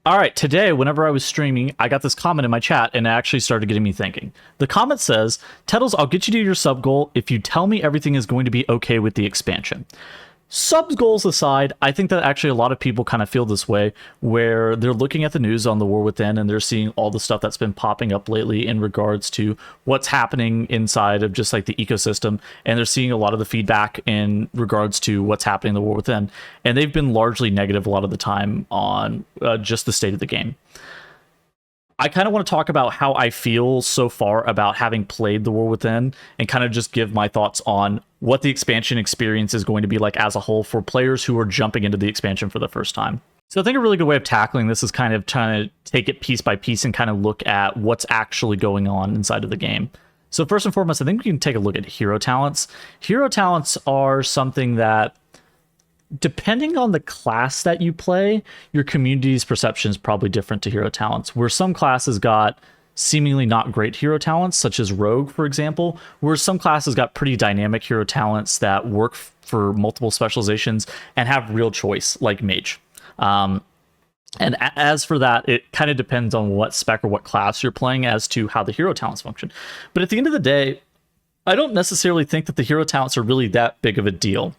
All right, today, whenever I was streaming, I got this comment in my chat and it actually started getting me thinking. The comment says, Tettles, I'll get you to your sub goal if you tell me everything is going to be okay with the expansion. Subs goals aside, I think that actually a lot of people kind of feel this way, where they're looking at the news on the War Within and they're seeing all the stuff that's been popping up lately in regards to what's happening inside of just like the ecosystem, and they're seeing a lot of the feedback in regards to what's happening in the War Within, and they've been largely negative a lot of the time on just the state of the game. I kind of want to talk about how I feel so far about having played the War Within and kind of just give my thoughts on what the expansion experience is going to be like as a whole for players who are jumping into the expansion for the first time. So I think a really good way of tackling this is kind of trying to take it piece by piece and kind of look at what's actually going on inside of the game. So first and foremost, I think we can take a look at hero talents. Hero talents are something that, depending on the class that you play, your community's perception is probably different to hero talents, where some classes got seemingly not great hero talents, such as Rogue, for example, where some classes got pretty dynamic hero talents that work for multiple specializations and have real choice, like Mage. And as for that, it kind of depends on what spec or what class you're playing as to how the hero talents function. But at the end of the day, I don't necessarily think that the hero talents are really that big of a deal.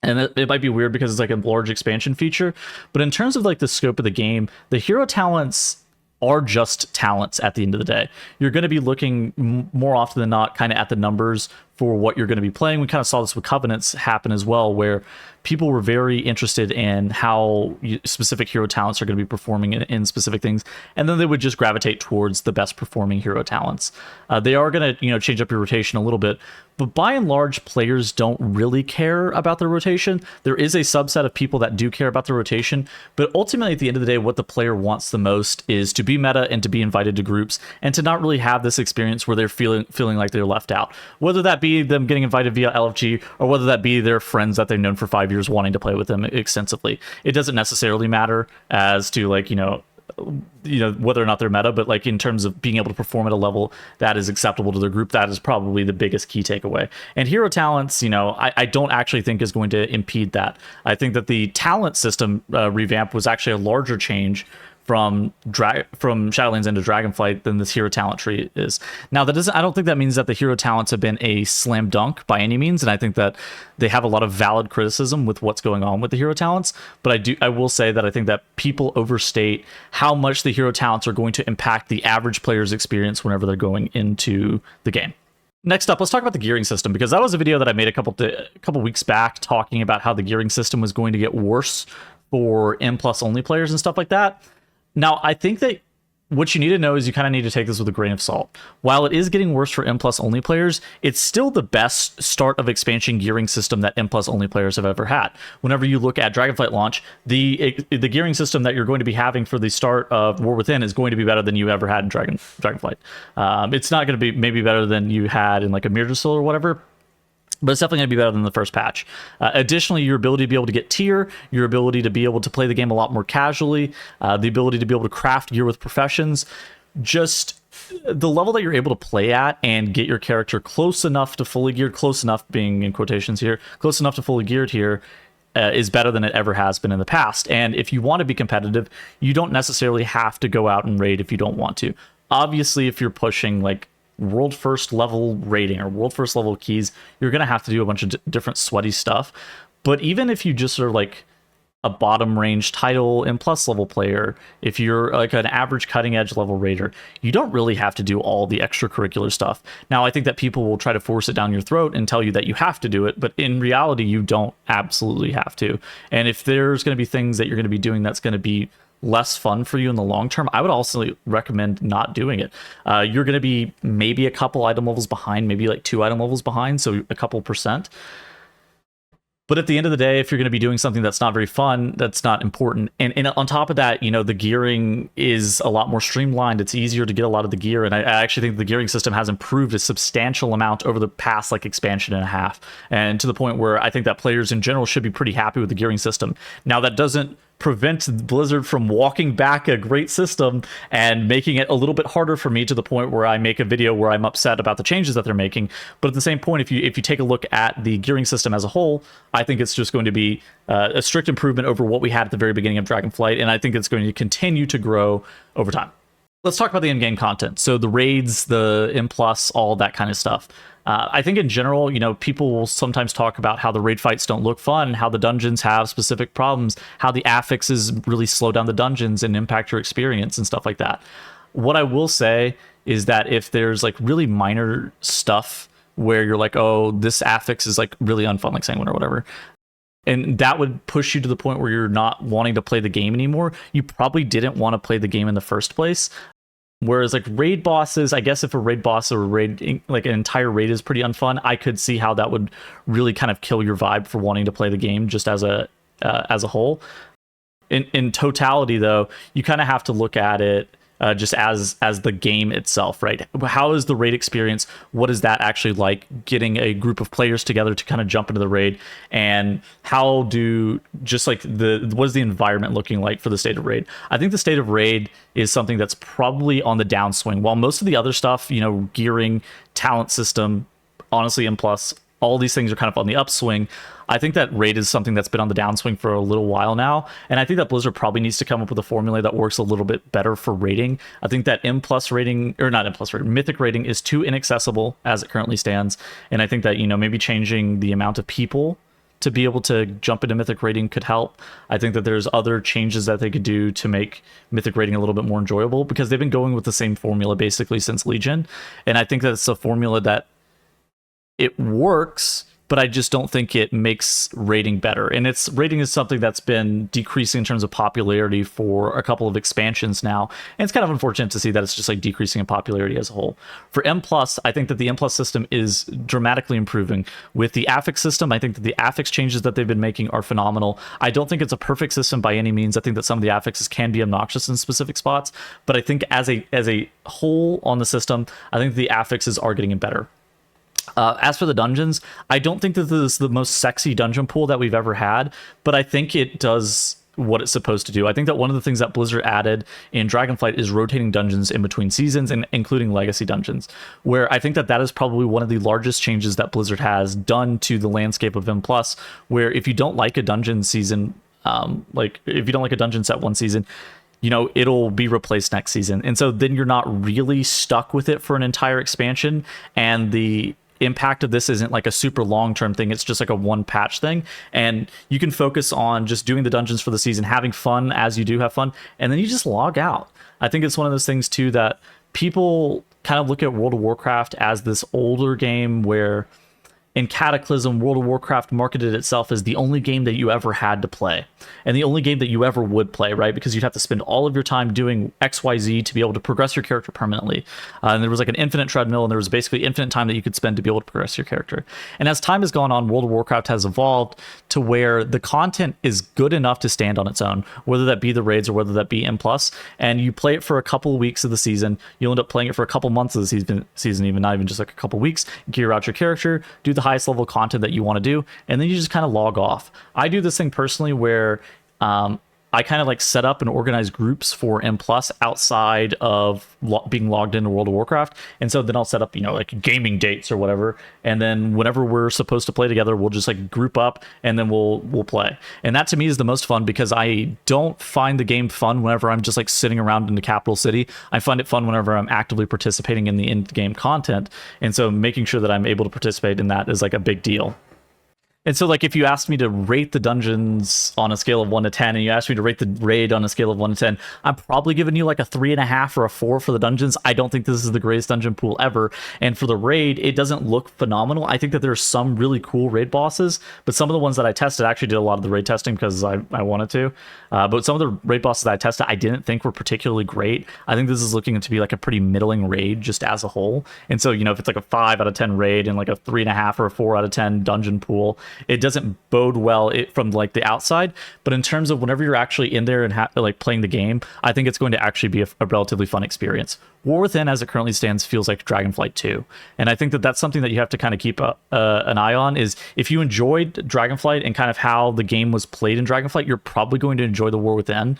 And it might be weird because it's like a large expansion feature, but in terms of like the scope of the game, the hero talents are just talents at the end of the day. You're going to be looking more often than not kind of at the numbers for what you're going to be playing. We kind of saw this with Covenants happen as well, where people were very interested in how specific hero talents are going to be performing in specific things, and then they would just gravitate towards the best performing hero talents. They are going to, change up your rotation a little bit, but by and large, players don't really care about the rotation. There is a subset of people that do care about the rotation, but ultimately, at the end of the day, what the player wants the most is to be meta and to be invited to groups and to not really have this experience where they're feeling like they're left out. Whether that be them getting invited via LFG or whether that be their friends that they've known for 5 years wanting to play with them extensively. It doesn't necessarily matter as to whether or not they're meta, but like in terms of being able to perform at a level that is acceptable to their group, that is probably the biggest key takeaway. And hero talents, I don't actually think is going to impede that. I think that the talent system revamp was actually a larger change from Shadowlands into Dragonflight than this hero talent tree is. Now, I don't think that means that the hero talents have been a slam dunk by any means, and I think that they have a lot of valid criticism with what's going on with the hero talents, but I will say that I think that people overstate how much the hero talents are going to impact the average player's experience whenever they're going into the game. Next up, let's talk about the gearing system, because that was a video that I made a couple weeks back talking about how the gearing system was going to get worse for M+ only players and stuff like that. Now, I think that what you need to know is you kind of need to take this with a grain of salt. While it is getting worse for M+ only players, it's still the best start of expansion gearing system that M+ only players have ever had. Whenever you look at Dragonflight launch, the gearing system that you're going to be having for the start of War Within is going to be better than you ever had in Dragonflight. It's not going to be maybe better than you had in like a Myrtlesoul or whatever, but it's definitely going to be better than the first patch. Additionally, your ability to be able to get tier, your ability to be able to play the game a lot more casually, the ability to be able to craft gear with professions, just the level that you're able to play at and get your character close enough to fully geared, close enough being in quotations here, close enough to fully geared here, is better than it ever has been in the past. And if you want to be competitive, you don't necessarily have to go out and raid if you don't want to. Obviously, if you're pushing like world first level rating or world first level keys, you're going to have to do a bunch of different sweaty stuff. But even if you just are like a bottom range title and plus level player, if you're like an average cutting edge level raider, you don't really have to do all the extracurricular stuff. Now, I think that people will try to force it down your throat and tell you that you have to do it, but in reality, you don't absolutely have to. And if there's going to be things that you're going to be doing that's going to be less fun for you in the long term, I would also recommend not doing it. You're going to be maybe a couple item levels behind, maybe like 2 item levels behind, so a couple percent. But at the end of the day, if you're going to be doing something that's not very fun, that's not important. And on top of that, the gearing is a lot more streamlined. It's easier to get a lot of the gear. And I actually think the gearing system has improved a substantial amount over the past like expansion and a half. And to the point where I think that players in general should be pretty happy with the gearing system. Now, that doesn't prevent Blizzard from walking back a great system and making it a little bit harder for me to the point where I make a video where I'm upset about the changes that they're making. But at the same point, if you take a look at the gearing system as a whole, I think it's just going to be a strict improvement over what we had at the very beginning of Dragonflight, and I think it's going to continue to grow over time. Let's talk about the in-game content. So the raids, the M+, all that kind of stuff. I think in general, people will sometimes talk about how the raid fights don't look fun, how the dungeons have specific problems, how the affixes really slow down the dungeons and impact your experience and stuff like that. What I will say is that if there's like really minor stuff where you're like, oh, this affix is like really unfun, like Sanguine or whatever, and that would push you to the point where you're not wanting to play the game anymore, you probably didn't want to play the game in the first place. Whereas like raid bosses, I guess if a raid boss or raid, like an entire raid is pretty unfun, I could see how that would really kind of kill your vibe for wanting to play the game just as a whole. In totality, though, you kind of have to look at it just as the game itself, right? How is the raid experience? What is that actually like? Getting a group of players together to kind of jump into the raid, and how do just like what is the environment looking like for the state of raid? I think the state of raid is something that's probably on the downswing, while most of the other stuff, gearing, talent system, honestly, M+, all these things are kind of on the upswing. I think that raid is something that's been on the downswing for a little while now, and I think that Blizzard probably needs to come up with a formula that works a little bit better for rating. I think that M+ rating, or not M+ rating, Mythic rating is too inaccessible as it currently stands, and I think that, maybe changing the amount of people to be able to jump into Mythic rating could help. I think that there's other changes that they could do to make Mythic rating a little bit more enjoyable, because they've been going with the same formula basically since Legion, and I think that it's a formula that it works, but I just don't think it makes rating better. And rating is something that's been decreasing in terms of popularity for a couple of expansions now. And it's kind of unfortunate to see that it's just like decreasing in popularity as a whole. For M+, I think that the M+ system is dramatically improving. With the affix system, I think that the affix changes that they've been making are phenomenal. I don't think it's a perfect system by any means. I think that some of the affixes can be obnoxious in specific spots, but I think as a whole on the system, I think the affixes are getting better. As for the dungeons, I don't think that this is the most sexy dungeon pool that we've ever had, but I think it does what it's supposed to do. I think that one of the things that Blizzard added in Dragonflight is rotating dungeons in between seasons, and including legacy dungeons, where I think that is probably one of the largest changes that Blizzard has done to the landscape of M+, where if you don't like a dungeon season, like if you don't like a dungeon set one season, it'll be replaced next season. And so then you're not really stuck with it for an entire expansion, and the impact of this isn't like a super long-term thing. It's just like a one patch thing, and you can focus on just doing the dungeons for the season, having fun as you do have fun, and then you just log out. I think it's one of those things too that people kind of look at World of Warcraft as this older game where in Cataclysm, World of Warcraft marketed itself as the only game that you ever had to play, and the only game that you ever would play, right? Because you'd have to spend all of your time doing XYZ to be able to progress your character permanently. And there was like an infinite treadmill, and there was basically infinite time that you could spend to be able to progress your character. And as time has gone on, World of Warcraft has evolved to where the content is good enough to stand on its own, whether that be the raids or whether that be M+. And you play it for a couple of weeks of the season. You'll end up playing it for a couple months of the season, even not even just like a couple weeks. Gear out your character, do the highest level content that you want to do, and then you just kind of log off. I do this thing personally where I kind of like set up and organize groups for M+ outside of being logged into World of Warcraft. And so then I'll set up, like gaming dates or whatever. And then whenever we're supposed to play together, we'll just like group up and then we'll play. And that to me is the most fun, because I don't find the game fun whenever I'm just like sitting around in the capital city. I find it fun whenever I'm actively participating in the in-game content. And so making sure that I'm able to participate in that is like a big deal. And so, like, if you asked me to rate the dungeons on a scale of 1 to 10, and you asked me to rate the raid on a scale of 1 to 10, I'm probably giving you like a 3.5 or a 4 for the dungeons. I don't think this is the greatest dungeon pool ever. And for the raid, it doesn't look phenomenal. I think that there's some really cool raid bosses, but some of the ones that I tested, I actually did a lot of the raid testing because I wanted to. But some of the raid bosses that I tested, I didn't think were particularly great. I think this is looking to be like a pretty middling raid just as a whole. And so, if it's like a 5 out of 10 raid and like a 3.5 or a 4 out of 10 dungeon pool, it doesn't bode well from like the outside. But in terms of whenever you're actually in there and like playing the game, I think it's going to actually be a relatively fun experience. War Within, as it currently stands, feels like Dragonflight 2, and I think that that's something that you have to kind of keep an eye on. Is if you enjoyed Dragonflight and kind of how the game was played in Dragonflight, you're probably going to enjoy the War Within.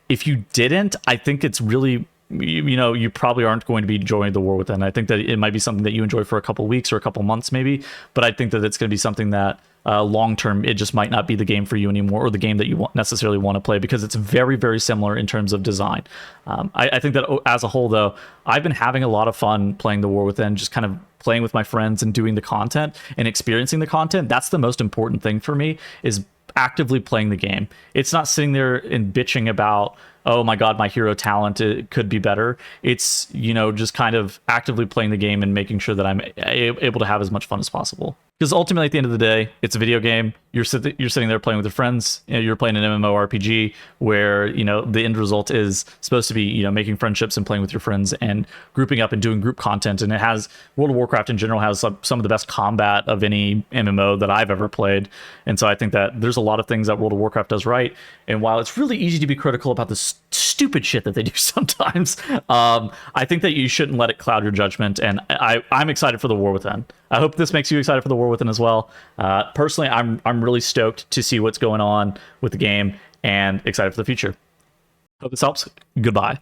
If you didn't, I think it's really, you probably aren't going to be enjoying the War Within. I think that it might be something that you enjoy for a couple weeks or a couple months maybe, but I think that it's going to be something that long term it just might not be the game for you anymore, or the game that you necessarily want to play, because it's very, very similar in terms of design. I think that as a whole, though, I've been having a lot of fun playing the War Within, just kind of playing with my friends and doing the content and experiencing the content. That's the most important thing for me, is actively playing the game. It's not sitting there and bitching about, oh my god, my hero talent, it could be better. It's, just kind of actively playing the game and making sure that I'm able to have as much fun as possible. Because ultimately, at the end of the day, it's a video game. You're sitting there playing with your friends. You're playing an MMORPG where the end result is supposed to be making friendships and playing with your friends and grouping up and doing group content. And it has, World of Warcraft in general has some of the best combat of any MMO that I've ever played. And so I think that there's a lot of things that World of Warcraft does right. And while it's really easy to be critical about the stupid shit that they do sometimes, I think that you shouldn't let it cloud your judgment. And I'm excited for the War Within. I hope this makes you excited for the War Within as well. Personally, I'm really stoked to see what's going on with the game and excited for the future. Hope this helps. Goodbye.